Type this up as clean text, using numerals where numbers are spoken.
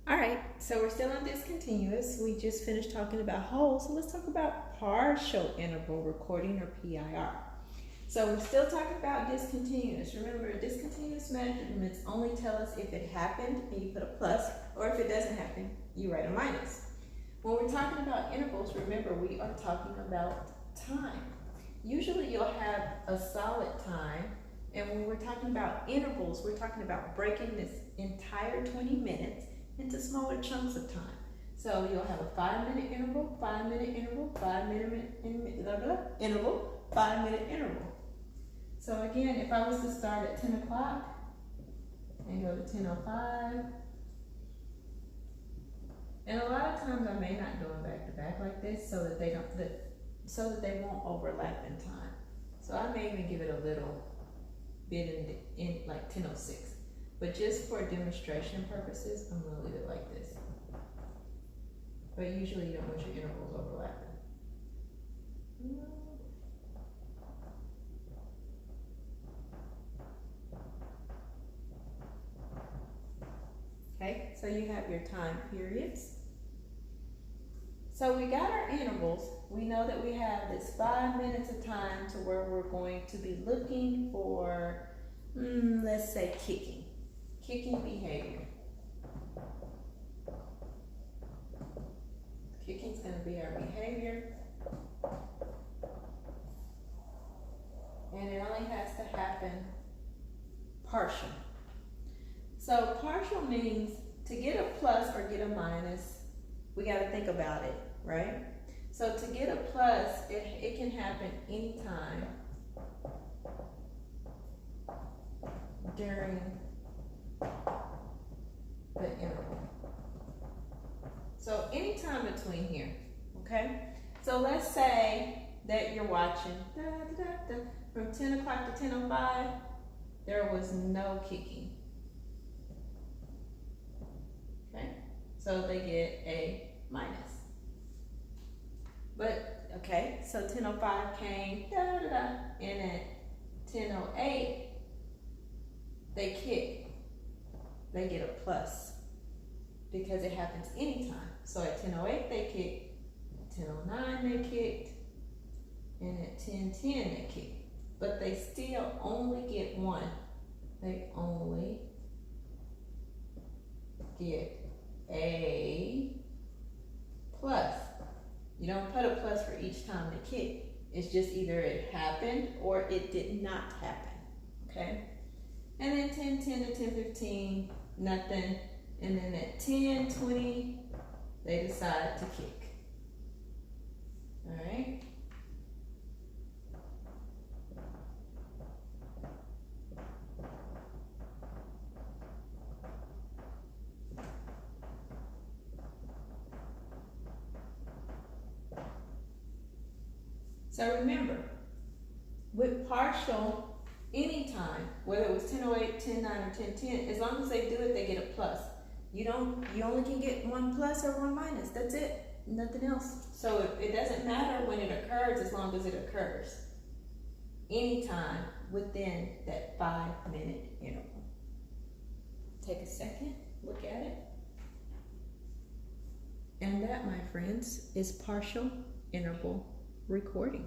All right, so we're still on discontinuous. We just finished talking about whole, so let's talk about partial interval recording, or PIR. So we're still talking about discontinuous. Remember, discontinuous measurements only tell us if it happened and you put a plus, or if it doesn't happen, you write a minus. When we're talking about intervals, remember, we are talking about time. Usually you'll have a solid time, and when we're talking about intervals, we're talking about breaking this entire 20 minutes into smaller chunks of time. So you'll have a 5-minute interval, 5-minute interval, 5-minute interval, 5-minute interval. So again, if I was to start at 10 o'clock and go to 10:05, and a lot of times I may not do them back to back like this so that they won't overlap in time. So I may even give it a little bit in like 10:06. But just for demonstration purposes, I'm gonna leave it like this. But usually you don't want your intervals overlapping. Okay, so you have your time periods. So we got our intervals. We know that we have this 5 minutes of time to where we're going to be looking for, let's say, kicking behavior. Kicking's going to be our behavior. And it only has to happen partial. So partial means to get a plus or get a minus, we got to think about it, right? So to get a plus, it can happen anytime during the interval. So anytime between here, okay? So let's say that you're watching from 10 o'clock to 10:05, there was no kicking. Okay? So they get a minus. But, okay, so 10:05 came, and at 10:08, they kick. They get a plus because it happens anytime. So at 10:08 they kicked, at 10:09 they kicked, and at 10:10 they kicked. But they still only get one. They only get a plus. You don't put a plus for each time they kick. It's just either it happened or it did not happen. Okay? And then 10:10 to 10:15, nothing. And then at 10:20, they decide to kick. All right? So remember, with partial, anytime, whether it was 10:08, 10:09, or 10:10, as long as they do it, they get a plus. You only can get one plus or one minus. That's it. Nothing else. So it doesn't matter when it occurs as long as it occurs. Anytime within that 5-minute interval. Take a second, look at it. And that, my friends, is partial interval recording.